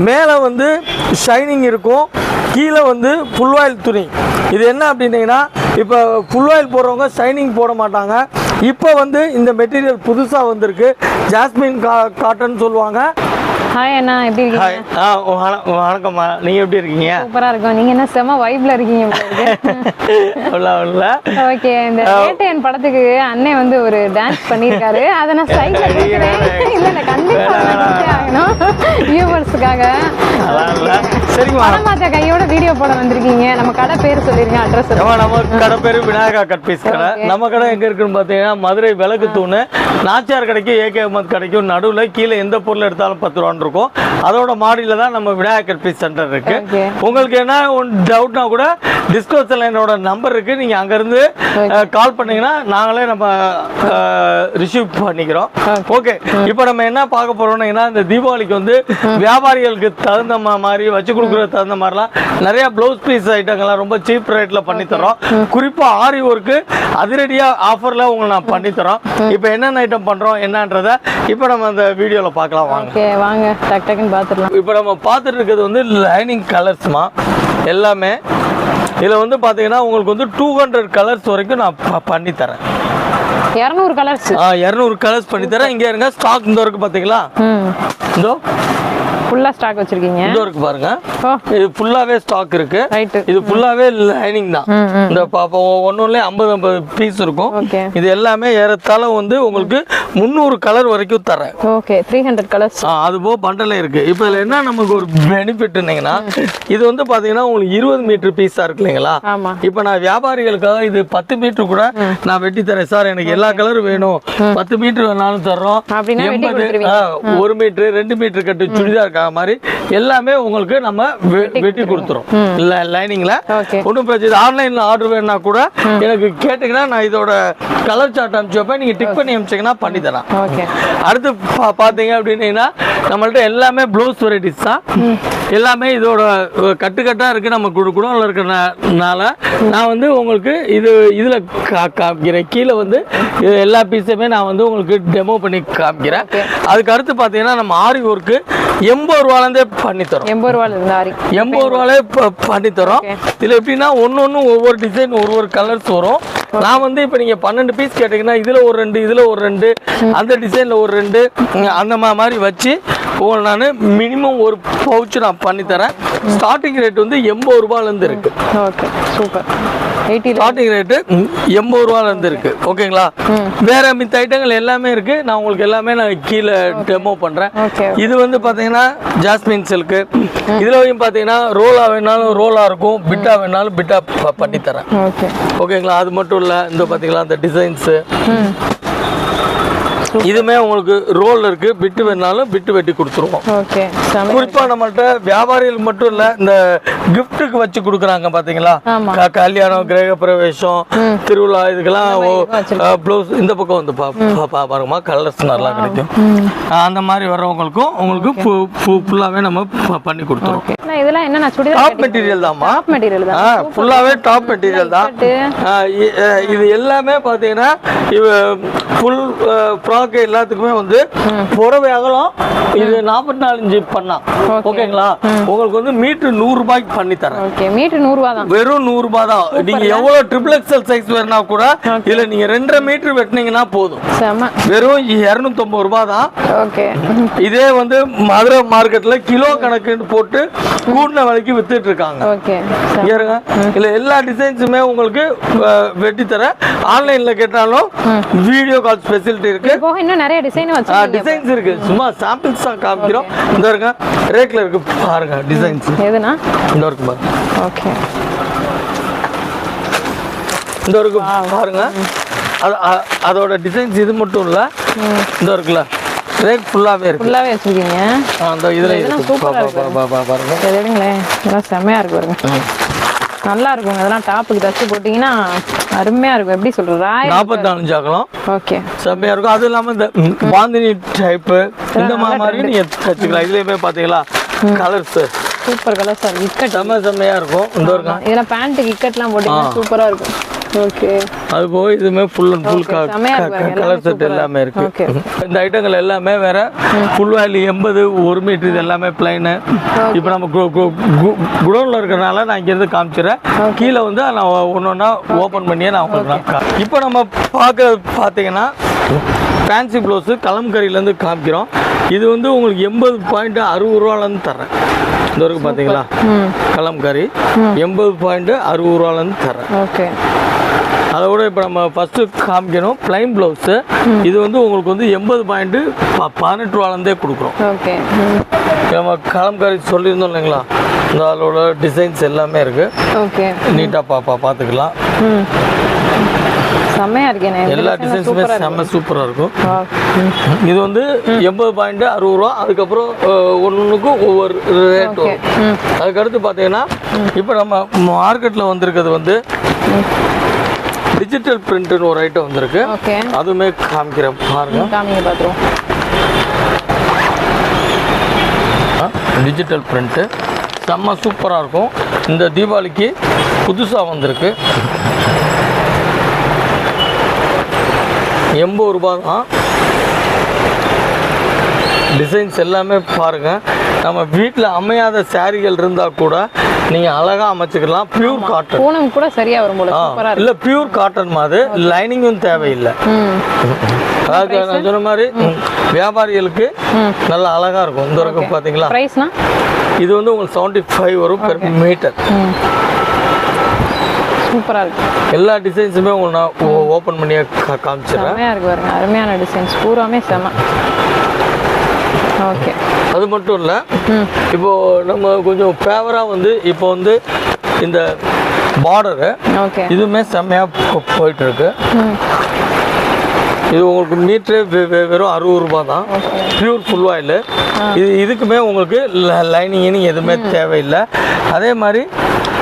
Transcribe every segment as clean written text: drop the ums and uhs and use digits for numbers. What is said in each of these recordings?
மேலே வந்து ஷைனிங் இருக்கும், கீழே வந்து ஃபுல் ஆயில் துணி. இது என்ன அப்படின்னீங்கன்னா இப்போ ஃபுல் ஆயில் போடுறவங்க ஷைனிங் போட மாட்டாங்க. இப்போ வந்து இந்த மெட்டீரியல் புதுசாக வந்திருக்கு, ஜாஸ்மின் காட்டன் சொல்லுவாங்க. ஹாய் அண்ணா, எப்படி இருக்கீங்க? வணக்கம்மா, நீங்கள் எப்படி இருக்கீங்க? சூப்பரா இருக்கும். நீங்க என்ன செம வைப்ல இருக்கீங்க. ஓகே, இந்த வேட்டையன் படத்துக்கு அண்ணே வந்து ஒரு டான்ஸ் பண்ணியிருக்காரு, அதை நான் சைட்ல கேட்கிறேன். இல்ல கண்டிப்பா ஆகணும் வியூவர்ஸ்க்காக. சரிம்மா, மாத்த கையோட வீடியோ போட வந்திருக்கீங்க. நம்ம கடை பேர் சொல்லிருங்க, அட்ரஸ். நம்ம கடை பேரு விநாயகா கட் பீஸ் கடை. நம்ம கடை எங்க இருக்குன்னு பாத்தீங்கன்னா மதுரை விளக்கு தூணு, நாச்சியார் கடைக்கும் ஏகே அஹமத் கடைக்கும் நடுவுல கீழே எந்த பொருள் எடுத்தாலும் 10 ரூபான்னு இருக்கும். அதோட மாடியில தான் நம்ம விநாயகா கட் பீஸ் சென்டர் இருக்கு. உங்களுக்கு என்ன டவுட்னா கூட டிஸ்கஷன்ல என்னோட நம்பர் இருக்கு, நீங்க அங்க இருந்து கால் பண்ணீங்கன்னா நாங்களே நம்ம ரிசீவ் பண்ணிக்கிறோம். ஓகே, இப்போ நம்ம என்ன பார்க்க போறோம்னா இந்த தீபாவளிக்கு வந்து வியாபாரிகளுக்கு தகுந்த மாதிரி வச்சு கொடுக்குற தகுந்த மாதிரிலாம் நிறைய பிளவுஸ் பீஸ் ஐட்டங்கள்லாம் ரொம்ப சீப் ரேட்ல பண்ணி தரோம். குறிப்பா ஆரி ஒர்க்கு அதிரடியா ஆஃபர்ல உங்களுக்கு நான் பண்ணி தரோம். இப்போ என்னென்ன ஐட்டம் பண்றோம் என்னன்றத இப்போ நம்ம அந்த வீடியோல பார்க்கலாம். வாங்க டக் டக்னு பார்த்துடலாம். இப்போ நம்ம பார்த்துட்டு இருக்கிறது வந்து லைனிங் கலர்ஸ்மா எல்லாமே. இதுல வந்து பாத்தீங்கன்னா உங்களுக்கு வந்து 200 கலர்ஸ் வரைக்கும் நான் பண்ணி தரேன். 200 கலர்ஸ் 200 கலர்ஸ் பண்ணி தரேன். இங்க இருங்க, ஸ்டாக் இந்த இருக்கு பாத்தீங்களா? இதோ ஃபுல்லா ஸ்டாக் வச்சிருக்கீங்க. இதோ இருக்கு பாருங்க, இது ஃபுல்லாவே ஸ்டாக் இருக்கு. ரைட், இது ஃபுல்லாவே லைனிங் தான். இந்த ஒன்னொன்னுல 50 பீஸ் இருக்கும். இது எல்லாமே ஏறத்தாழ வந்து உங்களுக்கு 300 கலர் வரைக்கும் தரேன். Okay, 300 colours. அது போக பண்டலே இருக்கு. இப்போ இதுல என்ன நமக்கு ஒரு பெனிஃபிட்னீங்கன்னா இது வந்து பாத்தீங்கன்னா உங்களுக்கு 20 மீட்டர் பீஸா இருக்கு இல்லைங்களா? இப்போ நான் வியாபாரிகளுக்காக இது 10 மீட்டர் கூட நான் வெட்டி தரேன். சார் எனக்கு எல்லா கலரும் வேணும், 10 மீட்டர் வேணாலும் தர்றோம். 80 1 மீட்டர் 2 மீட்டர் கட்டு சுடிதார் மாதிரி எல்லாமே உங்களுக்கு நம்ம வெட்டி கொடுத்துறோம். லைனிங்ல ஒன்றும் பிரச்சனை. ஆன்லைன்ல ஆர்டர் வேணும்னா கூட எனக்கு கேட்டீங்கன்னா நான் இதோட கலர் சார்ட் அனுப்பிச்சு வைப்பேன், நீங்க டிக் பண்ணி அனுப்பிச்சீங்கன்னா பண்ணி தரேன். அடுத்து பாத்தீங்க அப்படின்னா நம்மள்ட்ட எல்லாமே ப்ளவுஸ் வெரைட்டிஸ் தான். எல்லாமே இதோட கட்டுக்கட்டா இருக்கு. நம்ம குடோன்ல இருக்கிறனால நான் வந்து உங்களுக்கு இதுல காமிக்கிறேன். கீழே வந்து எல்லா பீஸுமே நான் வந்து உங்களுக்கு டெமோ பண்ணி காமிக்கிறேன். அதுக்கு அடுத்து பாத்தீங்கன்னா நம்ம ஆரி ஒர்க்கு 80 ரூபாயிலே பண்ணி தரோம். 80 ரூபாயிலே பண்ணி தரோம். இதுல எப்படின்னா ஒன்னொன்னு ஒவ்வொரு டிசைன் ஒவ்வொரு கலர்ஸ் வரும். நான் வந்து இப்ப நீங்க 12 பீஸ் கேட்டீங்கன்னா இதுல ஒரு 2 இதுல ஒரு 2 அந்த டிசைன்ல ஒரு 2 அந்த மாதிரி வச்சு உங்களுக்கு நான் மினிமம் ஒரு பவுச் நான் பண்ணி தரேன். ஸ்டார்டிங் ரேட் வந்து 80 ரூபாயில இருந்து இருக்கு. Okay, super. ஸ்டார்டிங் ரேட்டு 80 ரூபாயில இருந்து இருக்கு. ஓகேங்களா? வேற மித்த ஐட்டங்கள் எல்லாமே இருக்கு. நான் உங்களுக்கு எல்லாமே நான் கீழே டெமோ பண்றேன். இது வந்து பாத்தீங்கன்னா ஜாஸ்மின் சில்க். இதுல பாத்தீங்கன்னா ரோலா வேணாலும் ரோலா இருக்கும், பிட்டா வேணாலும் பிட்டா பண்ணி தரேன். ஓகேங்களா? அது மட்டும் இல்ல, இந்த பாத்தீங்களா அந்த டிசைன்ஸ் இதுமே உங்களுக்கு ரோல் இருக்கு, பிட்டு வேணாலும் பிட்டு வெட்டி கொடுத்துருவோம். குறிப்பா நம்மள்ட்ட வியாபாரிகள் மட்டும் இல்ல, இந்த கிஃப்ட்டுக்கு வச்சு கொடுக்குறாங்க பாத்தீங்களா? கல்யாணம், கிரக பிரவேசம், திருவிழா, இதுக்கெல்லாம் ப்ளவுஸ் இந்த பக்கம் வந்து பாருங்கம்மா, கலர்ஸ் நல்லா கிடைக்கும். அந்த மாதிரி வர்றவங்களுக்கும் உங்களுக்கு ஃபுல்லாவே நம்ம பண்ணி கொடுத்துருவோம். இதெல்லாம் என்ன டாப் மெட்டீரியல் தான்மா. ஃபுல்லாவே டாப் மெட்டீரியல் தான். இது எல்லாமே பாத்தீங்கன்னா ஃபுல் ஃப்ராக் எல்லாத்துக்குமே வந்து புடவை அகலம் இது 44 இன்ச் பண்ணா. ஓகேங்களா? உங்களுக்கு வந்து மீட்டர் 100 ரூபாய்க்கு பண்ணி தரேன். மீட்டர் 100 ரூபாய் தான், வெறும் 100 ரூபாய் தான். நீங்க எவ்வளவு ட்ரிபிள் எக்ஸ்எல் சைஸ் வேணா கூட இதுல நீங்க 2.5 மீட்டர் வெட்டினீங்கன்னா போதும், வெறும் 250 ரூபாய் தான். இதே வந்து மதுரை மார்க்கெட்ல கிலோ கணக்குன்னு போட்டு கூடின விலைக்கு வித்துட்டு இருக்காங்க. இல்ல எல்லா டிசைன்ஸுமே உங்களுக்கு வெட்டி தர. ஆன்லைன்ல கேட்டாலும் வீடியோ கால் ஃபெசிலிட்டி இருக்கு. இன்னும் நிறைய டிசைன்ஸ் இருக்கு. சும்மா சாம்பிள்ஸ் தான் காமிக்கிறோம். இந்த இருக்க ரேக்ல இருக்கு பாருங்க டிசைன்ஸ். எதுனா இந்த இருக்கு பாருங்க. ஓகே, இந்த இருக்கு பாருங்க. அதோட டிசைன்ஸ் இது மட்டும் இல்ல, இந்த இருக்குல்ல ரேக் ஃபுல்லாவே இருக்கு. ஃபுல்லாவே வச்சிருக்கீங்க. அந்த இதுல இருக்கு பாருங்க. தெரியுங்களே, இதெல்லாம் செமையா இருக்கு பாருங்க. நல்லா இருக்கும். அதெல்லாம் டாப்புக்கு தச்சு போட்டீங்கன்னா அருமையா இருக்கும். எப்படி சொல்றது, 44 அகலம். ஓகே, செம்மையா இருக்கும். அது இல்லாம இந்த பாந்தினி டைப் இந்த மாதிரி நீங்க தச்சுக்கலாம். இதுலயுமே பாத்தீங்களா கலர்ஸ் சூப்பர் கலர்ஸ் இருக்கு. செம்மையா இருக்கும். இந்த இருக்கும். இதெல்லாம் பேண்ட்டுக்கு இக்கட்லாம் போட்டீங்கன்னா சூப்பரா இருக்கும். ஓகே. அது போக இதுமே ஃபுல் அண்ட் ஃபுல் செமையா இருக்கு பாருங்க, கலர் செட் எல்லாமே இருக்கு. ஓகே. இந்த ஐட்டங்கள் எல்லாமே வேற ஃபுல் வேலி 80 1 மீட்டர் இது எல்லாமே பிளைனு. இப்போ நம்ம குடோன்ல இருக்கிறனால நான் இங்கேருந்து காமிச்சிடுறேன். கீழே வந்து நான் ஒன்றா ஓப்பன் பண்ணியே நான் உங்களுக்கு இப்போ நம்ம பார்த்தீங்கன்னா ஃபேன்சி ப்ளவுஸு கலம்கரியிலேருந்து காமிக்கிறோம். இது வந்து உங்களுக்கு 80.60 ரூபாலேருந்து தர்றேன். இந்த வரைக்கும் பார்த்தீங்களா கலம்கரி 80.60 ரூபாலேருந்து தர்றேன். ஓகே. அதை விட இப்போ நம்ம ஃபஸ்ட்டு காமிக்கணும் பிளைன் ப்ளவுஸு. இது வந்து உங்களுக்கு வந்து 80.18 ரூபாலேருந்தே கொடுக்குறோம். ஓகே. நம்ம கலம்கரி சொல்லியிருந்தோம் இல்லைங்களா, இந்த அதோட டிசைன்ஸ் எல்லாமே இருக்குது. ஓகே. நீட்டாக பார்த்துக்கலாம். செம்மையா இருக்கேன். எல்லா டிசைன்ஸுமே செம்ம சூப்பராக இருக்கும். இது வந்து 80.60 ரூபா. அதுக்கப்புறம் ஒன்றுக்கும் ஒவ்வொரு ரேட் வரும். அதுக்கடுத்து பார்த்தீங்கன்னா இப்போ நம்ம மார்க்கெட்டில் வந்திருக்கிறது வந்து டிஜிட்டல் பிரிண்ட்னு ஒரு ஐட்டம் வந்திருக்கு. அதுவுமே காமிக்கிறேன் பாருங்க. டிஜிட்டல் பிரிண்ட்டு செம்ம சூப்பராக இருக்கும். இந்த தீபாவளிக்கு புதுசாக வந்திருக்கு. 80 ரூபா தான். டிசைன்ஸ் எல்லாமே பாருங்கள். நம்ம வீட்டில் அமையாத சாரிகள் இருந்தால் கூட நீங்கள் அழகாக அமைச்சுக்கலாம். பியூர் காட்டன் கூட சரியாக வரும் போல. இல்லை பியூர் காட்டன் மாதிரி லைனிங்கும் தேவையில்லை. அதாவது நான் சொன்ன மாதிரி வியாபாரிகளுக்கு நல்லா அழகாக இருக்கும். இந்த வரைக்கும் பார்த்தீங்களா இது வந்து உங்களுக்கு 75 வரும் பெர் மீட்டர். சூப்பராக இருக்கு. எல்லா டிசைன்ஸுமே உங்களுக்கு நான் ஓப்பன் பண்ணி காமிச்சிடுறேன். செம்மையாக இருக்கு பாருங்க. அருமையான டிசைன்ஸ் பூராமே செம. ஓகே. அது மட்டும் இல்லை, இப்போ நம்ம கொஞ்சம் ஃபேவராக வந்து இப்போ வந்து இந்த பார்டரு இதுவுமே செம்மையாக போயிட்டு இருக்கு. இது உங்களுக்கு மீட்ரு வெறும் 60 ரூபா தான். Pure full oil. இதுக்குமே உங்களுக்கு லைனிங் எதுவுமே தேவையில்லை. அதே மாதிரி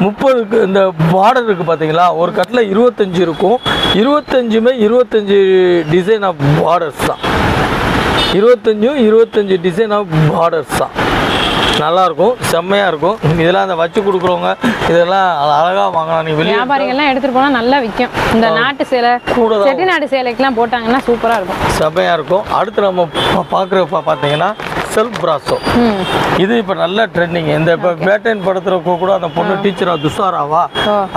30க்கு இந்த பார்டர் இருக்குது பார்த்தீங்களா, ஒரு கட்டில் 25 இருக்கும். 25மே 25 டிசைன் ஆஃப் பார்டர்ஸ் தான். 25 டிசைன் ஆஃப் பார்டர்ஸ் தான். நல்லாயிருக்கும், செம்மையாக இருக்கும். இதெல்லாம் அந்த வச்சு கொடுக்குறவங்க இதெல்லாம் அழகாக வாங்கலாம். நீங்கள் வெளியே வியாபாரிகள்லாம் எடுத்துகிட்டு போனால் நல்லா விற்கும். இந்த நாட்டு சேலை கூட செட்டிநாடு சேலைக்கெல்லாம் போட்டாங்கன்னா சூப்பராக இருக்கும், செம்மையாக இருக்கும். அடுத்து நம்ம பார்க்குறப்ப பார்த்தீங்கன்னா செல்ஃப் பிராசோ. இது இப்போ நல்ல ட்ரெண்டிங். இந்த இப்போ பேட்டன் படத்தில் கூட அந்த பொண்ணு டீச்சரா துஷாராவா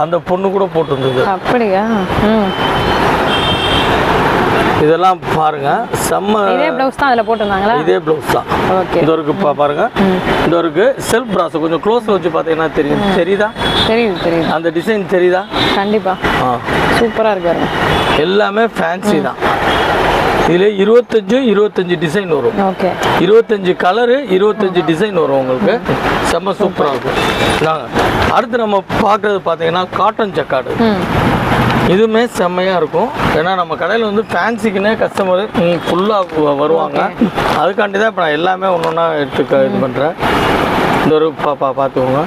அந்த பொண்ணு கூட போட்டுருந்தது. அப்படியா? இதெல்லாம் பாருங்க செம்ம. இதே ப்ளவுஸ் தான் அதில் போட்டுருந்தாங்களா? இதே ப்ளவுஸ் தான். இந்த வரைக்கும் பாருங்க. இந்த வரைக்கும் செல்ஃப் பிராசோ கொஞ்சம் க்ளோஸில் வச்சு பார்த்தீங்கன்னா தெரியும். தெரியுதா? தெரியுது. அந்த டிசைன் தெரியுதா? கண்டிப்பாக சூப்பராக இருக்காரு. எல்லாமே ஃபேன்சி தான். இதில் 25 டிசைன் வரும். 25 கலரு 25 டிசைன் வரும். உங்களுக்கு செம்ம சூப்பராக இருக்கும். அடுத்து நம்ம பார்க்குறது பார்த்தீங்கன்னா காட்டன் ஜக்கார்டு. இதுவுமே செம்மையாக இருக்கும். ஏன்னா நம்ம கடையில் வந்து ஃபேன்சிக்குன்னே கஸ்டமர் ஃபுல்லாக வருவாங்க. அதுக்காண்டி தான் இப்போ நான் எல்லாமே ஒன்று ஒன்றா இது பண்ணுறேன். இந்த ஒரு பார்த்துக்கோங்க.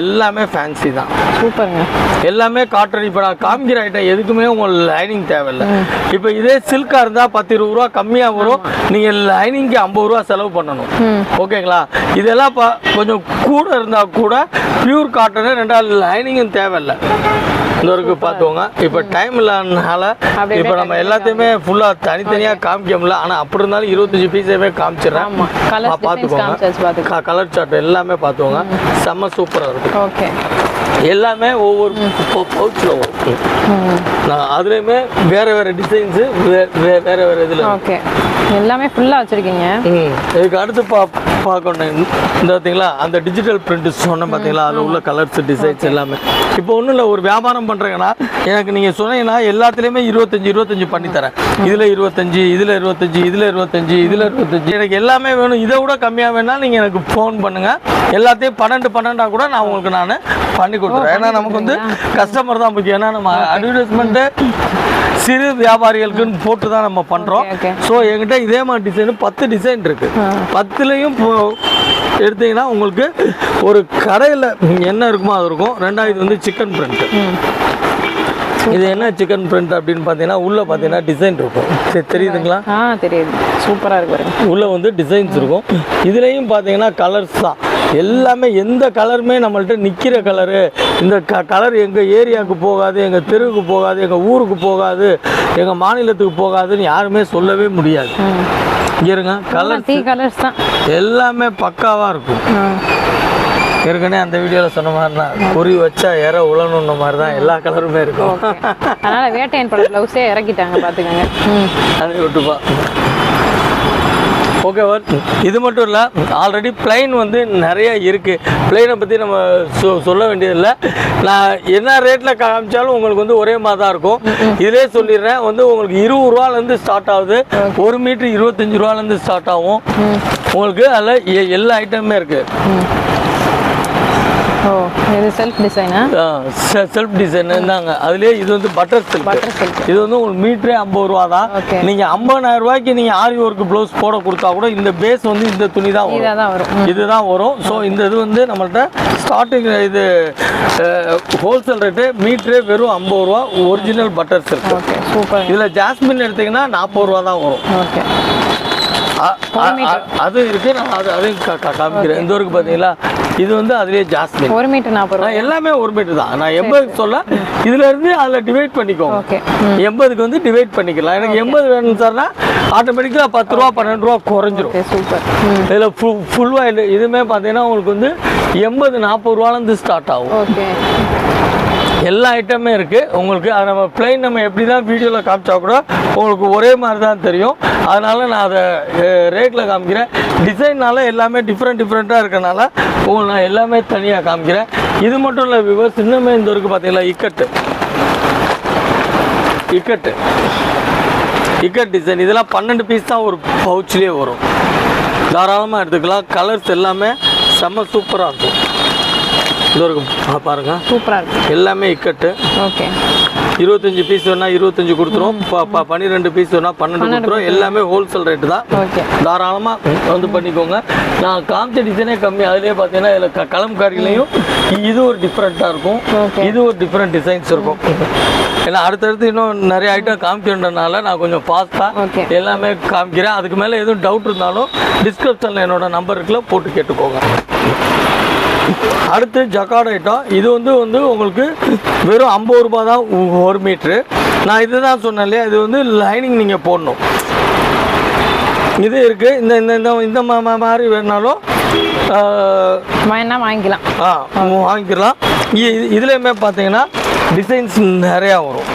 எல்லாமே ஃபேன்சி தான். சூப்பருங்க. எல்லாமே காட்டன். இப்போ நான் காமிக்கிற ஐட்டம் எதுக்குமே உங்களுக்கு லைனிங் தேவையில்லை. இப்போ இதே சில்காக இருந்தால் 10-20 ரூபா கம்மியாக வரும். நீங்கள் லைனிங்க்கு 50 ரூபா செலவு பண்ணணும். ஓகேங்களா? இதெல்லாம் கொஞ்சம் கூட இருந்தால் கூட பியூர் காட்டனு, 2 லைனிங்கும் தேவையில்லை. இந்த வரைக்கும் பார்த்துக்கோங்க. இப்போ டைம் இல்லாதனால இப்போ நம்ம எல்லாத்தையுமே ஃபுல்லாக தனித்தனியாக காமிக்க முடியல. ஆனால் அப்படி இருந்தாலும் 25 பீஸாவே காமிச்சிடுறேன். பார்த்துக்கோங்க. கலர் சார்ட் எல்லாமே பார்த்துக்கோங்க. செம்ம சூப்பராக இருக்கும். ஓகே. எல்லாமே ஒவ்வொரு பவுச்சில் வரும். அதுலேயுமே வேறு வேறு டிசைன்ஸு வேறு வேறு இதில். ஓகே. எல்லாமே ஃபுல்லாக வச்சுருக்கீங்க. இதுக்கு அடுத்து பார்க்கணும். இந்த பார்த்தீங்களா அந்த டிஜிட்டல் பிரிண்ட் சொன்னேன் பார்த்தீங்களா, அதில் உள்ள கலர்ஸ் டிசைன்ஸ் எல்லாமே. இப்போ ஒன்றும் இல்லை, ஒரு வியாபாரம் பண்ணுறீங்கன்னா எனக்கு நீங்கள் சொன்னீங்கன்னா எல்லாத்துலேயுமே 25 பண்ணித்தரேன். இதில் 25, இதில் 25, இதில் 25, இதில் 25. எனக்கு எல்லாமே வேணும். இதை விட கம்மியாக வேணால் நீங்கள் எனக்கு ஃபோன் பண்ணுங்கள். எல்லாத்தையும் 12 கூட நான் உங்களுக்கு நான் பண்ணி கொடுத்துறேன். ஏன்னா நமக்கு வந்து கஸ்டமர் தான் முக்கியம். ஏன்னா நம்ம அட்வர்டைஸ்மெண்ட்டு சிறு வியாபாரிகளுக்குன்னு போட்டு தான் நம்ம பண்ணுறோம். ஸோ என்கிட்ட இதே மாதிரி டிசைன் 10 டிசைன் இருக்குது. 10லையும் எடுத்தீங்கன்னா உங்களுக்கு ஒரு கடையில் என்ன இருக்குமோ அது இருக்கும். 2வது வந்து சிக்கன் பிரிண்ட். இது என்ன சிக்கன் பிரிண்ட் அப்படின்னு பார்த்தீங்கன்னா உள்ளே பார்த்தீங்கன்னா டிசைன் இருக்கும். சரி, தெரியுதுங்களா? தெரியுது. சூப்பராக இருக்கு. உள்ளே வந்து டிசைன்ஸ் இருக்கும். இதுலேயும் பார்த்தீங்கன்னா கலர்ஸ் தான். எல்லாமே எந்த கலருமே நம்மள்ட்ட நிற்கிற கலரு, இந்த கலர் எங்கள் ஏரியாவுக்கு போகாது, எங்கள் தெருவுக்கு போகாது, எங்கள் ஊருக்கு போகாது, எங்கள் மாநிலத்துக்கு போகாதுன்னு யாருமே சொல்லவே முடியாது. இங்கே இருங்க கலர்ஸ் தான் எல்லாமே பக்காவாக இருக்கும். ஏற்கனவே அந்த வீடியோவில் சொன்ன மாதிரி தான் குறி வச்சா இற உழணுன்ற மாதிரி தான் எல்லா கலருமே இருக்கும். அதனால வேட்டையன் பட ப்ளவுஸே இறக்கிட்டாங்க பார்த்துக்கோங்க. அதை விட்டுப்பா. ஓகே இது மட்டும் இல்லை, ஆல்ரெடி பிளைன் வந்து நிறைய இருக்குது. பிளைனை பற்றி நம்ம சொல்ல வேண்டியதில்லை. நான் என்ன ரேட்டில் காமிச்சாலும் உங்களுக்கு வந்து ஒரே மாதிரி தான் இருக்கும். இதிலே சொல்லிடுறேன், வந்து உங்களுக்கு 20 ரூபாலேருந்து ஸ்டார்ட் ஆகுது. 1 மீட்ரு 25 ரூபாலேருந்து ஸ்டார்ட் ஆகும். உங்களுக்கு அதில் எல்லா ஐட்டமுமே இருக்குது. ஓ, இது செல்ஃப் டிசைனா? செல்ஃப் டிசைன் தாங்க. அதுலேயே இது வந்து பட்டர் சில்க். இது வந்து உங்களுக்கு மீட்டரே 50 ரூபா தான். நீங்கள் 50,000 ரூபாய்க்கு நீங்கள் ஆரி ஒர்க் ப்ளவுஸ் போட கொடுத்தா கூட இந்த பேஸ் வந்து இந்த துணி தான் வரும், இதுதான் வரும். ஸோ இந்த இது வந்து நம்மள்ட்ட ஸ்டார்டிங் இது ஹோல்சேல் ரேட்டு மீட்டரே வெறும் 50 ரூபா. Original butter silk. சூப்பர். இதில் ஜாஸ்மின் எடுத்தீங்கன்னா 40 ரூபா தான் வரும். ஓகே, அது இருக்கு. நான் அதையும் காமிக்கிறேன். இந்த ஊருக்கு பார்த்தீங்களா, இது வந்து அதுலேயே ஜாஸ்மின் 1 மீட்டர் 40 ரூபா. எல்லாமே 1 மீட்டர் தான். நான் 80 சொல்ல, இதுல இருந்து அதில் டிவைட் பண்ணிக்கோங்க. 80க்கு வந்து டிவைட் பண்ணிக்கலாம். எனக்கு 80 வேணும் சார்னா ஆட்டோமேட்டிக்காக 10 ரூபா 12 ரூபா குறைஞ்சிரும். சூப்பர். இதில் ஃபுல் வாயில் இதுவுமே பார்த்தீங்கன்னா உங்களுக்கு வந்து 80-40 ரூபாலேருந்து ஸ்டார்ட் ஆகும். ஓகே, எல்லா ஐட்டமே இருக்குது உங்களுக்கு. அதை நம்ம பிளைன் நம்ம எப்படி தான் வீடியோவில் காமிச்சா கூட உங்களுக்கு ஒரே மாதிரி தான் தெரியும். அதனால் நான் அதை ரேட்டில் காமிக்கிறேன். டிசைன்னால எல்லாமே டிஃப்ரெண்ட்டாக இருக்கனால உங்களுக்கு நான் எல்லாமே தனியாக காமிக்கிறேன். இது மட்டும் இல்லை வியூவர்ஸ், இன்னுமே இந்த இருக்குது பார்த்தீங்களா, இக்கட் டிசைன். இதெல்லாம் 12 பீஸ் தான் ஒரு பவுச்லேயே வரும். தாராளமாக எடுத்துக்கலாம். கலர்ஸ் எல்லாமே செம்ம சூப்பராக இருக்கும். இது இருக்கும் பாருங்க, சூப்பராக இருக்கும். எல்லாமே இக்கட்டு. ஓகே, 25 பீஸ் வேணா 25 கொடுத்துரும். 12 பீஸ் வேணா 12 கொடுத்துரும். எல்லாமே ஹோல்சேல் ரேட்டு தான். ஓகே, தாராளமாக வந்து பண்ணிக்கோங்க. நான் காமிச்ச டிசைனே கம்மி. அதுலேயே பார்த்தீங்கன்னா இதில் கலம்காரிலையும் இது ஒரு டிஃப்ரெண்ட்டாக இருக்கும், இது ஒரு டிஃப்ரெண்ட் டிசைன்ஸ் இருக்கும். ஏன்னா அடுத்தடுத்து இன்னும் நிறைய ஐட்டம் காமிக்கின்றனால நான் கொஞ்சம் ஃபாஸ்ட்டாக எல்லாமே காமிக்கிறேன். அதுக்கு மேலே எதுவும் டவுட் இருந்தாலும் டிஸ்கிரிப்ஷனில் என்னோட நம்பர் இருக்குல்ல, போட்டு கேட்டுக்கோங்க. அடுத்து ஜக்கார்ட் ஐட்டம். இது வந்து உங்களுக்கு வெறும் 50 ரூபா தான் 1 மீட்ரு. நான் இதுதான் சொன்னேன் இல்லையா, இது வந்து லைனிங் நீங்கள் போடணும். இது இருக்குது. இந்த மாதிரி வேணாலும் வாங்கிக்கலாம். இதுலேயுமே பார்த்தீங்கன்னா டிசைன்ஸ் நிறையா வரும்.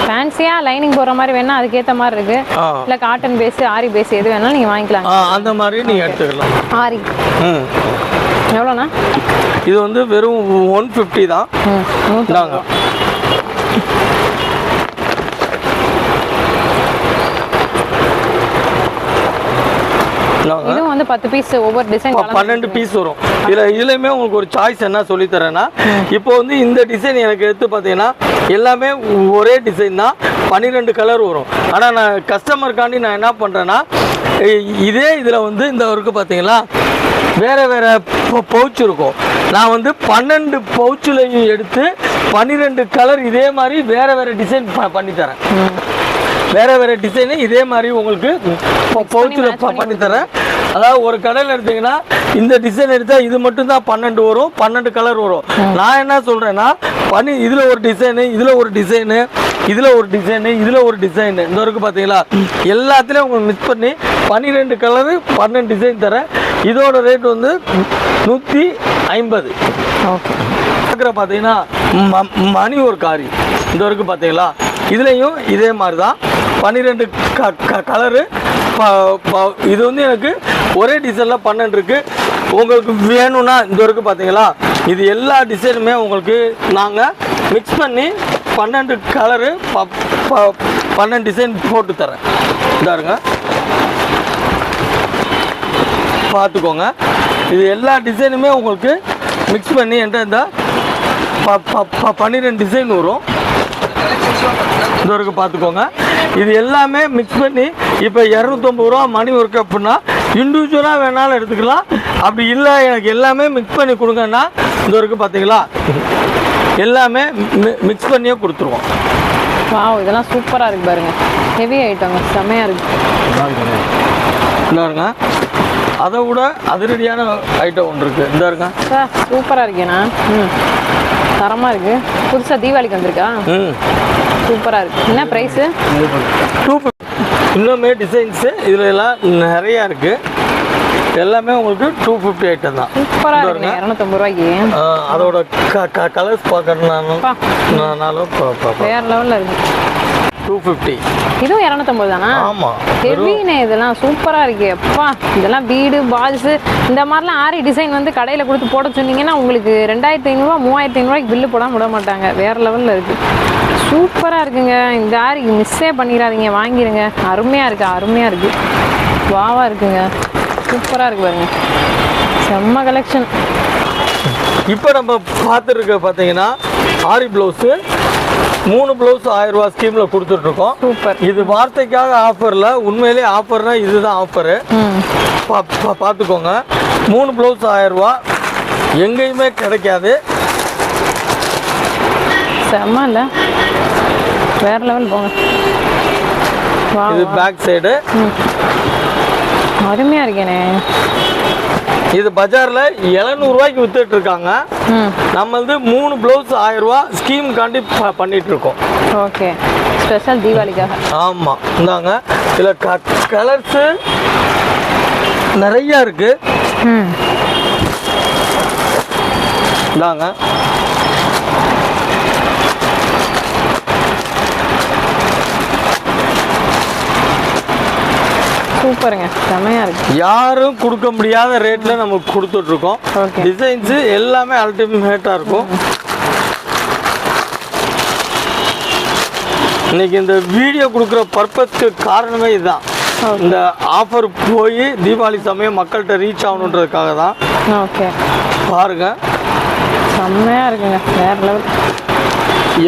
ஃபேன்சியா லைனிங் போற மாதிரி வேணா அதுக்கேற்ற மாதிரி இருக்கு. இல்ல காட்டன் பேஸ், ஆரி பேஸ் எது வேணாலும் நீங்க வாங்கிக்கலாம். அந்த மாதிரி நீங்க எடுத்துக்கலாம். ஆரி எவ்வளோண்ணா? இது வந்து வெறும் 150 தான். இது வந்து 10 பீஸ் ஒவ்வொரு டிசைன் 12 பீஸ் வரும். இதுலயுமே உங்களுக்கு ஒரு சாய்ஸ் என்ன சொல்லி தரேன்னா, இப்போ வந்து இந்த டிசைன் எனக்கு எடுத்து பார்த்தீங்கன்னா எல்லாமே ஒரே டிசைன் தான், 12 கலர் வரும். ஆனால் நான் கஸ்டமருக்காண்டி நான் என்ன பண்ணுறேன்னா, இதே இதில் வந்து இந்த ஒர்க்கு பார்த்தீங்களா வேறு பவுச் இருக்கும். நான் வந்து 12 பவுச்சுலையும் எடுத்து 12 கலர் இதே மாதிரி வேறு டிசைன் பண்ணித்தரேன். வேறு டிசைனு இதே மாதிரி உங்களுக்கு பவுச்சில் பண்ணித்தரேன். அதாவது ஒரு கடையில் எடுத்தீங்கன்னா இந்த டிசைன் எடுத்தால் இது மட்டும்தான் 12 வரும், 12 கலர் வரும். நான் என்ன சொல்கிறேன்னா, இதில் ஒரு டிசைனு, இதில் ஒரு டிசைனு, இதில் ஒரு டிசைனு, இதில் ஒரு டிசைனு, இந்த வரைக்கும் பார்த்தீங்களா எல்லாத்துலேயும் உங்களுக்கு மிக்ஸ் பண்ணி 12 கலரு 12 டிசைன் தரேன். இதோட ரேட் வந்து 150. ஓகே, பார்த்தீங்கன்னா மணி ஒரு காரி இந்த வரைக்கும் பார்த்தீங்களா, இதுலேயும் இதே மாதிரி தான் 12 கலரு. இது வந்து எனக்கு ஒரே டிசைனில் 12 இருக்குது. உங்களுக்கு வேணும்னா இந்த வரைக்கும் பார்த்தீங்களா, இது எல்லா டிசைனுமே உங்களுக்கு நாங்கள் மிக்ஸ் பண்ணி 12 கலரு 12 டிசைன் போட்டு தரேன். இதாருங்க, பார்த்துக்கோங்க. இது எல்லா டிசைனுமே உங்களுக்கு மிக்ஸ் பண்ணி என்கிட்ட இந்த 12 டிசைன் வரும். இந்த வரைக்கும் பார்த்துக்கோங்க. இது எல்லாமே மிக்ஸ் பண்ணி இப்போ 250 ரூபா மணி ஒர்க் அப்படின்னா இண்டிவிஜுவலாக வேணாலும் எடுத்துக்கலாம். அப்படி இல்லை எனக்கு எல்லாமே மிக்ஸ் பண்ணி கொடுங்கன்னா இந்த வரைக்கும் பார்த்தீங்களா எல்லாமே மிக்ஸ் பண்ணியே கொடுத்துருவோம். வாவ், இதெல்லாம் சூப்பராக இருக்குது பாருங்க. ஹெவி ஐட்டங்க, செம்மையாக இருக்குது. என்னங்க அதை விட அதிரடியான ஐட்டம் ஒன்று இருக்கு. இந்த இருக்கா சூப்பரா இருக்கேண்ணா. தரமா இருக்கு. புதுசா தீபாவளிக்கு வந்திருக்கா? சூப்பரா இருக்கு. என்ன பிரைஸ்? 250. இன்னுமே டிசைன்ஸ் இதுல எல்லாம் நிறைய இருக்கு. எல்லாமே உங்களுக்கு 250 ஐட்டம் தான். சூப்பரா இருக்கு. 250 ரூபாய்க்கு. அதோட கலர்ஸ் பார்க்கறதுனாலும் வேற லெவல்ல இருக்கு. 250. இதுவும் 250 தானா? ஆமா. ஹெவினே இதெல்லாம் சூப்பரா இருக்கு. அப்பா இதெல்லாம் பீடு பால்ஸ் இந்த மாதிரிலாம் ஆரி டிசைன் வந்து கடையில கொடுத்து போட சொன்னீங்கன்னா உங்களுக்கு 2500 3500 ரூபாய்க்கு பில்லு போடாம விட மாட்டாங்க. வேற லெவல்ல இருக்கு. சூப்பரா இருக்குங்க. இந்த ஆரி மிஸ்ஸே பண்ணிடாதீங்க, வாங்கிடுங்க. அருமையா இருக்கு, அருமையா இருக்கு, வாவா இருக்குங்க. சூப்பரா இருக்கு பாருங்க. செம்ம கலெக்ஷன். இப்போ நம்ம பார்த்துருக்க பார்த்தீங்கன்னா ஆரி ப்ளவுஸு 3 ப்ளவுஸ் 1000 ரூபா ஸ்கீம்ல கொடுத்துட்டு இருக்கோம். சூப்பர். இது வார்த்தைக்காக ஆஃபர்ல, உண்மையிலே ஆஃபர்னா இதுதான் ஆஃபரு. பார்த்துக்கோங்க. 3 ப்ளவுஸ் 1000 ரூபா எங்கேயுமே கிடைக்காது. செம்ம இல்லை? வேற லெவல் போங்க. இது பேக் சைடு. அருமையா இருக்கேனே. இது பஜார்ல 700 ரூபாய்க்கு வித்துட்டு இருக்காங்க. நம்ம வந்து 3 ப்ளவுஸ் 1000 ரூபா ஸ்கீம் காண்டி பண்ணிட்டு இருக்கோம். ஓகே, ஸ்பெஷல் தீபாவளிக்காக. ஆமா, இந்தாங்க. இதுல கலர்ஸ் நிறைய இருக்கு. இந்தாங்க. சூப்பருங்க, செமையா இருக்கு. யாரும் கொடுக்க முடியாத ரேட்ல நம்ம கொடுத்துட்டு இருக்கோம். டிசைன்ஸ் எல்லாமே அல்டிமேட்டா இருக்கும். இன்னைக்கு இந்த வீடியோ கொடுக்குற பர்பஸ்க்கு காரணமே இதுதான். இந்த ஆஃபர் போய் தீபாவளி சமயம் மக்கள்கிட்ட ரீச் ஆகணுன்றதுக்காக தான். ஓகே, பாருங்க, செம்மையா இருக்குங்க. வேற லெவல்.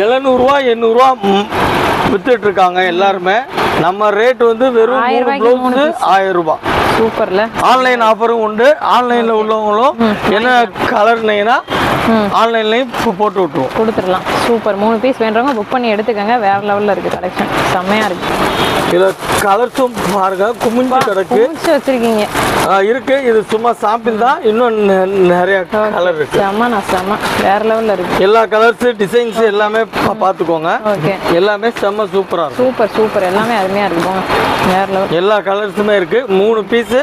700 ரூபா 800 ரூபா வித்துட்டு இருக்காங்க எல்லாருமே. நம்ம ரேட் வந்து வெறும் 1000 ரூபாய். சூப்பர்ல. ஆன்லைன் ஆஃபரும் உண்டு. ஆன்லைன்ல உள்ளவங்களும் என்ன கலர்னீங்கன்னா ஆன்லைன்லயும் போட்டு விட்டுருவோம், கொடுத்துடலாம். சூப்பர். 3 பீஸ் வேண்டவங்க புக் பண்ணி எடுத்துக்கங்க. வேற லெவல்ல இருக்கு கலெக்ஷன், செம்மையா இருக்கு. இதுல கலர்ஸும் பாருங்க, குமிஞ்சு கிடக்கு வச்சிருக்கீங்க. இருக்கு. இது சும்மா சாம்பிள் தான், இன்னும் நிறைய கலர் இருக்கு. செம்ம செம்ம, வேற லெவல்ல இருக்கு. எல்லா கலர்ஸ் டிசைன்ஸ் எல்லாமே பாத்துக்கோங்க. ஓகே, எல்லாமே செம்ம சூப்பரா இருக்கு. சூப்பர் சூப்பர், எல்லாமே அருமையா இருக்கு. வேற லெவல். எல்லா கலர்ஸுமே இருக்கு. 3 பீஸ்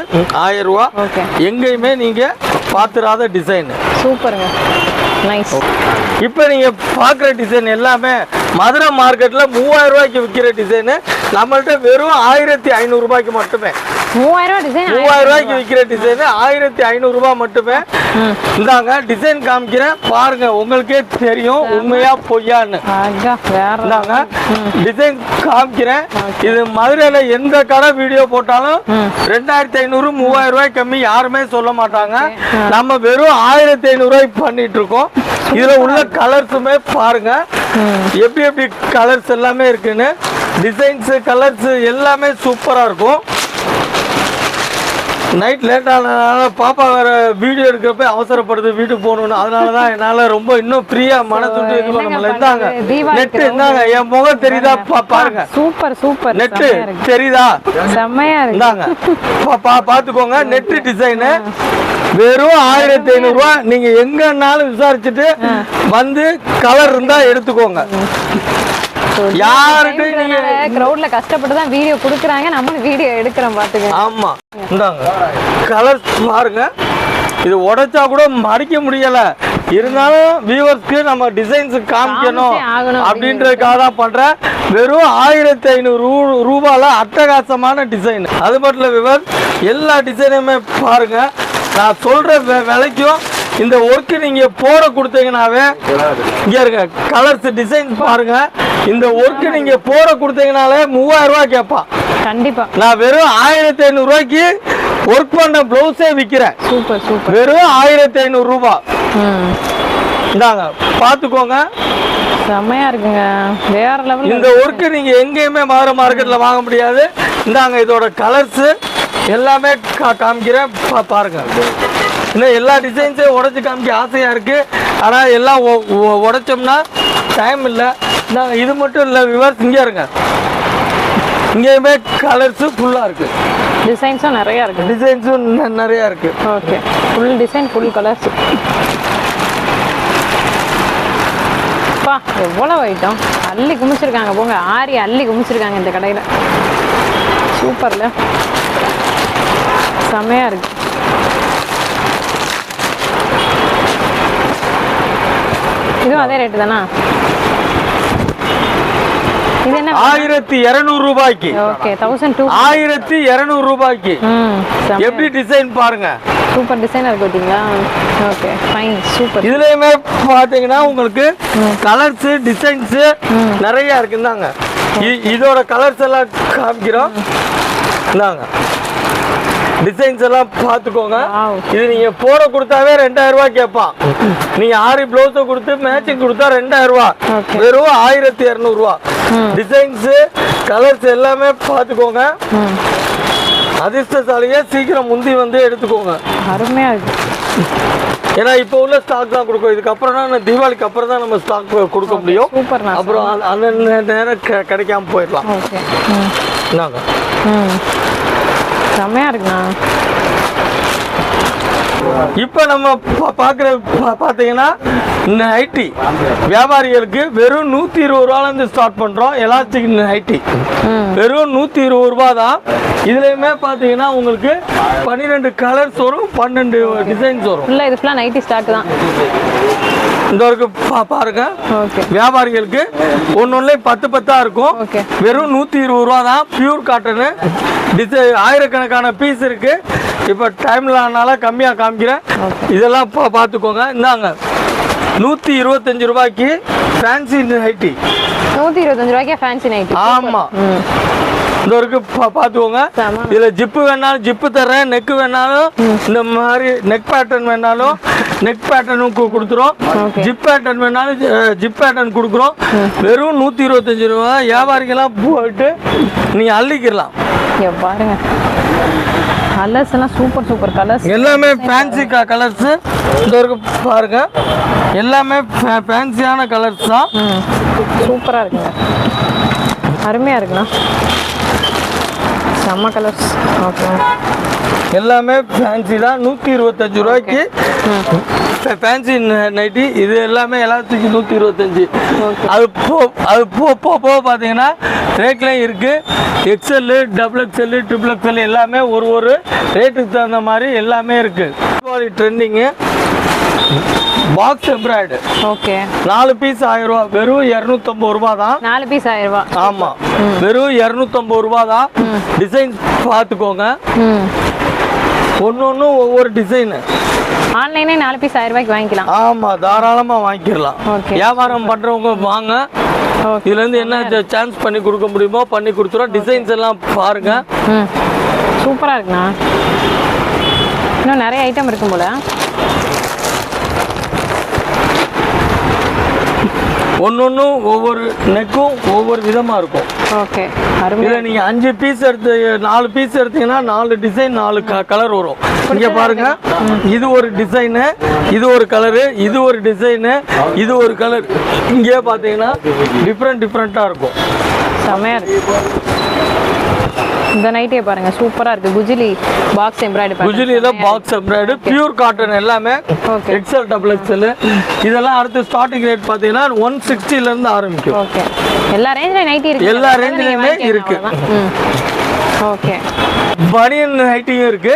1000 ரூபா. ஓகே, எங்கேயுமே நீங்க பாத்துறாத டிசைன். சூப்பருங்க, நைஸ். இப்போ நீங்க பாக்குற டிசைன் எல்லாமே மதுரை மார்க்கெட்ல 3000 ரூபாய்க்கு விற்கிற டிசைன் நம்மள்ட்ட வெறும் 1500 ரூபாய்க்கு மட்டுமே. 3000 டிசைன் 3000 ரூபாய்க்கு விற்கிற டிசைன் 1500 ரூபாய் மட்டுமே. இந்தாங்க டிசைன் காமிக்கிறேன் பாருங்க, உங்களுக்கே தெரியும் உண்மையா பொய்யான்னு. இந்தாங்க டிசைன் காமிக்கிறேன். இது மதுரையில எந்த கடை வீடியோ போட்டாலும் 2500 3000 ரூபாய் கம்மி யாருமே சொல்ல மாட்டாங்க. நம்ம வெறும் 1500 ரூபாய்க்கு பண்ணிட்டு இருக்கோம். இதுல உள்ள கலர்ஸுமே பாருங்க, எப்படி எப்படி கலர்ஸ் எல்லாமே இருக்குன்னு. டிசைன்ஸ் கலர்ஸ் எல்லாமே சூப்பரா இருக்கும். நைட் லேட் ஆனதுனால பாப்பா வேற வீடியோ எடுக்கிறப்ப அவசரப்படுது வீட்டுக்கு போகணும்னு. அதனாலதான் என்னால ரொம்ப இன்னும் ஃப்ரீயா மனசுட்டு இது பண்ண முடியல. இருந்தாங்க நெட்டு, இருந்தாங்க என் முகம் தெரியுதா பாருங்க. சூப்பர் சூப்பர், நெட்டு தெரியுதா? செம்மையா இருக்கு. இருந்தாங்க பாத்துக்கோங்க. நெட்டு டிசைனு வெறும் 1500 ரூபாய். நீங்க எங்கன்னாலும் விசாரிச்சுட்டு வந்து கலர் இருந்தா எடுத்துக்கோங்க. யாருக்கு நீங்க கிரவுட்ல கஷ்டப்பட்டு தான் வீடியோ குடுக்குறாங்க, நம்மளும் வீடியோ எடுக்கிறோம் பாத்துங்க. ஆமா, இந்தாங்க கலர் பாருங்க. இது உடைச்சா கூட மடிக்க முடியல. இருந்தாலும் வியூவர்ஸ்க்கு நம்ம டிசைன்ஸ் காமிக்கணும் அப்படின்றதுக்காக தான் பண்றேன். வெறும் 1500 ரூபாயில அட்டகாசமான டிசைன். அது மட்டும் இல்ல வியூவர்ஸ், எல்லா டிசைனுமே பாருங்க. நான் சொல்ற விலைக்கும் இந்த ஒர்க்கு நீங்க போட கொடுத்தீங்கன்னாவே, இங்க இருக்க கலர்ஸ் டிசைன் பாருங்க, இந்த ஒர்க்கு நீங்க போட கொடுத்தீங்கனாலே 3000 ரூபாய் கேட்பான். கண்டிப்பா. நான் வெறும் 1500 ரூபாய்க்கு ஒர்க் பண்ண பிளவுஸே விக்கிறேன். சூப்பர் சூப்பர், வெறும் 1500 ரூபாய். இந்தாங்க பாத்துக்கோங்க, செமையா இருக்குங்க. வேற லெவல். இந்த ஒர்க்கு நீங்க எங்கேயுமே மதுரை மார்க்கெட்ல வாங்க முடியாது. இந்தாங்க இதோட கலர்ஸ் எல்லாமே காமிக்கிறேன் பாருங்க. இன்னும் எல்லா டிசைன்ஸையும் உடைச்சு காமிக்க ஆசையா இருக்கு. ஆனா எல்லாம் உடைச்சோம்னா டைம் இல்லை. இது மட்டும் இல்லை வியூவர்ஸ், இங்கே இருங்க இங்கேயுமே கலர்ஸு ஃபுல்லாக இருக்குது. டிசைன்ஸும் நிறையா இருக்குது. டிசைன்ஸும் நிறையா இருக்குது. Okay, full design, full colours. பா எவ்வளோ ஐட்டம் அள்ளி குமிச்சிருக்காங்க போங்க. ஆரி அள்ளி குமிச்சிருக்காங்க இந்த கடையில். சூப்பர்ல, செமையாக இருக்கு. இதுவும் அதே ரேட்டு தானா? இது என்ன? 1200 ரூபாய்க்கு. ஓகே, 1200. 1200 ரூபாய்க்கு. எப்படி டிசைன் பாருங்க, சூப்பர் டிசைனாக இருக்கு பார்த்தீங்களா? Okay fine, super. இதுலயுமே பாத்தீங்கன்னா உங்களுக்கு கலர்ஸ் டிசைன்ஸ் நிறைய இருக்குந்தாங்க. இதோட கலர்ஸ் எல்லாம் காமிக்கிறோம். இந்தாங்க டிசைன்ஸ் எல்லாம் பார்த்துக்கோங்க. இது நீங்க போட கொடுத்தாவே 2000 ரூபாய் கேட்பான். நீங்க ஆரி பிளவுஸை கொடுத்து மேட்சிங் கொடுத்தா 2000 ரூபாய், வெறும் 1200 ரூபாய். டிசைன்ஸ் கலர்ஸ் எல்லாமே பார்த்துக்கோங்க. அதிர்ஷ்டசாலியே சீக்கிரம் முந்தி வந்து எடுத்துக்கோங்க. அருமையா இருக்கு. ஏன்னா இப்போ உள்ள ஸ்டாக் தான் கொடுக்கும். இதுக்கப்புறம் தான் தீபாவளிக்கு அப்புறம் தான் நம்ம ஸ்டாக் கொடுக்க முடியும். அப்புறம் அந்த நேரம் கிடைக்காம போயிடலாம். என்னங்க செம்மையா இருக்குண்ணா. இப்போ நம்ம பார்க்குற பார்த்தீங்கன்னா நைட்டி வியாபாரிகளுக்கு வெறும் 120 ரூபாலேருந்து ஸ்டார்ட் பண்ணுறோம். எலாஸ்டிக் நைட்டி வெறும் 120 ரூபா தான். இதுலேயுமே பார்த்தீங்கன்னா உங்களுக்கு 12 கலர்ஸ் வரும், 12 டிசைன்ஸ் வரும். இல்லை இது ஃபுல்லாக நைட்டி ஸ்டாக் தான். இந்த வரைக்கும் பாருங்க, வியாபாரிகளுக்கு ஒன்னொன்னுலேயும் 10 இருக்கும். வெறும் 120 ரூபா தான். பியூர் காட்டனு டிசைன் ஆயிரக்கணக்கான பீஸ் இருக்கு. இப்போ டைம்ல ஆனால கம்மியாக காமிக்கிறேன். இதெல்லாம் பார்த்துக்கோங்க. இந்தாங்க 125 ரூபாய்க்கு ஃபேன்சி நைட்டி. 125 ரூபாய்க்கு ஃபேன்சி நைட்டி. ஆமா, இந்த வரைக்கும் பார்த்துக்கோங்க. இதுல ஜிப்பு வேணாலும் ஜிப்பு தர்றேன், நெக் வேணாலும் இந்த மாதிரி நெக் பேட்டர்ன் வேணாலும் நெக் பேட்டர்னும் கொடுத்துரும். ஜிப் பேட்டர்ன் வேணாலும் ஜிப் பேட்டர்ன் கொடுக்குறோம். வெறும் 125 ரூபா. வியாபாரிகெல்லாம் போயிட்டு நீங்க அள்ளிக்கலாம். பாருங்க கலர்ஸ் எல்லாம் சூப்பர் சூப்பர் கலர்ஸ். எல்லாமே ஃபேன்சி கலர்ஸ். இந்த வரைக்கும் பாருங்க, எல்லாமே ஃபேன்சியான கலர்ஸ் தான். சூப்பரா இருக்குங்க, அருமையா இருக்குண்ணா. செம்ம கலர்ஸ். ஓகே, எல்லாமே ஃபேன்சி தான். 125 ரூபாய்க்கு ஃபேன்சி நைட்டி. இது எல்லாமே எல்லாத்துக்கும் 125. அது போக பார்த்தீங்கன்னா ரேட்லேயும் இருக்கு. XL, double XL, triple XL எல்லாமே ஒரு ரேட்டுக்கு தகுந்த மாதிரி எல்லாமே இருக்கு. Trending box embroidery. Okay, 4 piece 1000 ரூபா. வெறும் 250 ரூபா தான். 4 பீஸ் 1000 ரூபா. ஆமா, வெறும் 250 ரூபா தான். டிசைன் பார்த்துக்கோங்க, ஒன்னு ஒவ்வொரு டிசைனு. ஆன்லைனே 4 பீஸ் 1000 ரூபாய்க்கு வாங்கிக்கலாம். ஆமா, தாராளமா வாங்கிக்கலாம். வியாபாரம் பண்றவங்க வாங்க. இதுல இருந்து என்ன சான்ஸ் பண்ணி கொடுக்க முடியுமோ பண்ணி கொடுத்துறோம். டிசைன்ஸ் எல்லாம் பாருங்க, சூப்பரா இருக்குண்ணா. இன்னும் நிறைய ஐட்டம் இருக்கும் போல. ஒன்னொன்னும் ஒவ்வொரு நெக்கும் ஒவ்வொரு விதமா இருக்கும். ஓகே, இதுல நீங்க 5 பீஸ் எடுத்து 4 பீஸ் எடுத்தீங்கன்னா 4 டிசைன் 4 கலர் வரும். இங்க பாருங்க, இது ஒரு டிசைனு, இது ஒரு கலரு, இது ஒரு டிசைனு, இது ஒரு கலர். இங்கே பாத்தீங்கன்னா டிஃப்ரெண்டா இருக்கும். செமையா இருக்கு. இந்த நைட்டே பாருங்க, சூப்பரா இருக்கு. குஜிலி பாக்ஸ் எம்ப்ராய்டரி. குஜிலில பாக்ஸ் எம்ப்ராய்டரி, பியூர் காட்டன் எல்லாமே. எக்ஸ்எல், டபுள் எக்ஸ்எல் இதெல்லாம். அடுத்து ஸ்டார்டிங் ரேட் பாத்தீங்கன்னா 160 ல இருந்து ஆரம்பிக்கும். ஓகே, எல்லா ரேஞ்சில நைட்டி இருக்கு. எல்லா ரேஞ்சிலயுமே இருக்கு. ஓகே, பனியன் நைட்டியும் இருக்கு.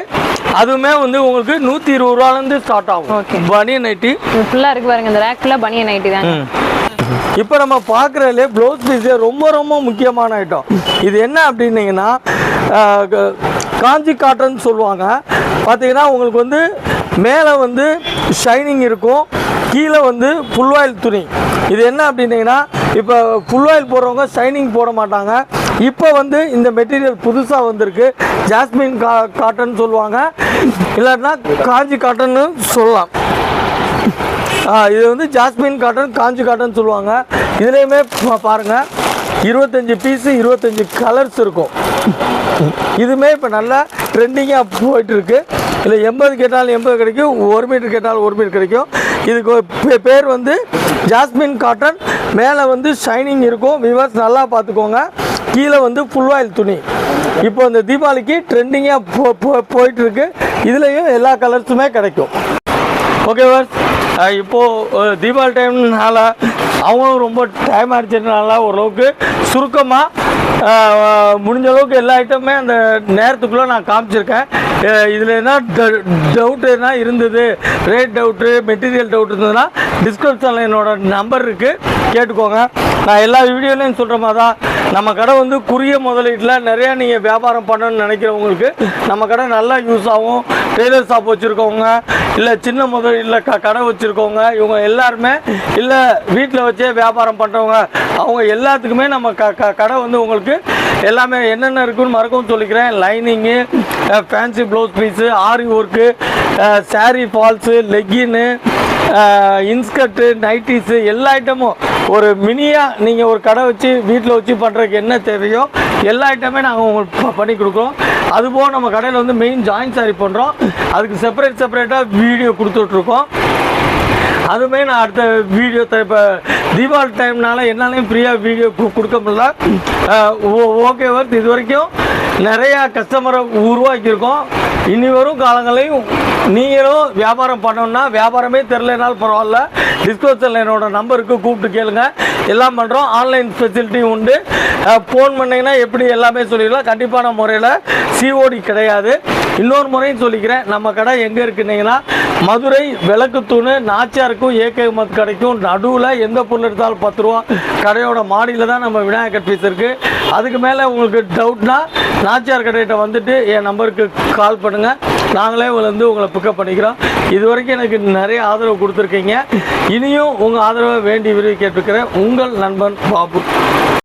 அதுவுமே வந்து உங்களுக்கு 120 ரூபாயில இருந்து ஸ்டார்ட் ஆகும். பனியன் நைட்டி ஃபுல்லா இருக்கு பாருங்க. இந்த ரேக் ஃபுல்லா பனியன் நைட்டி தான். இப்போ நம்ம பார்க்குறதுலே ப்ளவுஸ் பீஸ் ரொம்ப முக்கியமான ஐட்டம். இது என்ன அப்படின்னீங்கன்னா காஞ்சி காட்டன் சொல்லுவாங்க. பார்த்தீங்கன்னா உங்களுக்கு வந்து மேலே வந்து ஷைனிங் இருக்கும், கீழே வந்து ஃபுல் ஆயில் துணி. இது என்ன அப்படின்னீங்கன்னா இப்போ ஃபுல் ஆயில் போடுறவங்க ஷைனிங் போட மாட்டாங்க. இப்போ வந்து இந்த மெட்டீரியல் புதுசாக வந்திருக்கு. ஜாஸ்மின் காட்டன் சொல்லுவாங்க, இல்லைன்னா காஞ்சி காட்டன்னு சொல்லலாம். இது வந்து ஜாஸ்மின் காட்டன், காஞ்சி காட்டன் சொல்லுவாங்க. இதுலேயுமே பாருங்கள் 25 பீஸு 25 கலர்ஸ் இருக்கும். இதுவுமே இப்போ நல்லா ட்ரெண்டிங்காக போயிட்டுருக்கு. இல்லை 80 கேட்டாலும் 80 கிடைக்கும், 1 மீட்டர் கேட்டாலும் 1 மீட்டர் கிடைக்கும். இதுக்கு பேர் வந்து ஜாஸ்மின் காட்டன். மேலே வந்து ஷைனிங் இருக்கும். வியூவர்ஸ் நல்லா பார்த்துக்கோங்க. கீழே வந்து ஃபுல் ஆயில் துணி. இப்போ இந்த தீபாவளிக்கு ட்ரெண்டிங்காக போயிட்டு இருக்கு. இதுலேயும் எல்லா கலர்ஸுமே கிடைக்கும். ஓகேவா? இப்போது தீபாவளி டைம்னால அவங்களும் ரொம்ப டைம் ஆகிடுச்சதுனால ஓரளவுக்கு சுருக்கமாக முடிஞ்ச அளவுக்கு எல்லா ஐட்டமே அந்த நேரத்துக்குள்ளே நான் காமிச்சிருக்கேன். இதில் என்ன டவுட்டு என்ன இருந்தது, ரேட் டவுட்டு, மெட்டீரியல் டவுட் இருந்ததுன்னா டிஸ்கிரிப்ஷனில் என்னோடய நம்பர் இருக்குது, கேட்டுக்கோங்க. நான் எல்லா வீடியோலையும் சொல்கிற மாதிரி தான் நம்ம கடை வந்து குறுகிய முதலீட்டில் நிறையா நீங்கள் வியாபாரம் பண்ணணும்னு நினைக்கிறவங்களுக்கு நம்ம கடை நல்லா யூஸ் ஆகும். டெய்லர் ஷாப் வச்சுருக்கவங்க, இல்லை சின்ன முதலீட்டில் கடை வச்சுருக்கவங்க, இவங்க எல்லாருமே, இல்லை வீட்டில் வச்சே வியாபாரம் பண்ணுறவங்க, அவங்க எல்லாத்துக்குமே நம்ம கடை வந்து உங்களுக்கு எல்லாமே என்னென்ன இருக்குன்னு மறக்கவும் சொல்லிக்கிறேன். Lining, fancy blouse piece, aari work, sari falls, leggings, inskirt, nighties, எல்லா ஐட்டமும் ஒரு மினியாக நீங்கள் ஒரு கடை வச்சு வீட்டில் வச்சு பண்ணுறதுக்கு என்ன தேவையோ எல்லா ஐட்டமே நாங்கள் உங்களுக்கு பண்ணி கொடுக்குறோம். அதுபோக நம்ம கடையில் வந்து மெயின் ஜாயின்ட் சாரி பண்ணுறோம். அதுக்கு செப்பரேட்டாக வீடியோ கொடுத்துட்ருக்கோம். அதுவுமே நான் அடுத்த வீடியோ இப்போ தீபாவளி டைம்னால என்னாலையும் ஃப்ரீயாக வீடியோ கொடுக்க முடியல. ஓகே ஒர்க் இது வரைக்கும் நிறையா கஸ்டமரை உருவாக்கியிருக்கோம். இனி வரும் காலங்களையும் நீங்களும் வியாபாரம் பண்ணணுன்னா, வியாபாரமே தெரிலனாலும் பரவாயில்ல, டிஸ்கிரிப்ஷனில் என்னோட நம்பருக்கு கூப்பிட்டு கேளுங்க. எல்லாம் பண்ணுறோம். ஆன்லைன் ஃபெசிலிட்டியும் உண்டு. ஃபோன் பண்ணிங்கன்னா எப்படி எல்லாமே சொல்லிடலாம். கண்டிப்பான முறையில் சிஓடி கிடையாது. இன்னொரு முறையும் சொல்லிக்கிறேன், நம்ம கடை எங்கே இருக்குன்னீங்கன்னா மதுரை விளக்குத்தூணு நாச்சியாருக்கும் ஏகே மத் கடைக்கும் நடுவில் எந்த பொருள் எடுத்தாலும் 10 ரூபா. கடையோட மாடியில் தான் நம்ம விநாயகர் பீஸ் இருக்குது. அதுக்கு மேலே உங்களுக்கு டவுட்னா நாச்சியார் கடையிட்ட வந்துட்டு என் நம்பருக்கு கால் பண்ணுங்கள். நாங்களே உங்களை பிக்கப் பண்ணிக்கிறோம். இது வரைக்கும் எனக்கு நிறைய ஆதரவு கொடுத்துருக்கீங்க. இனியும் உங்கள் ஆதரவை வேண்டி விரும்பி கேட்டுக்கிறேன். உங்கள் நண்பன் பாபு.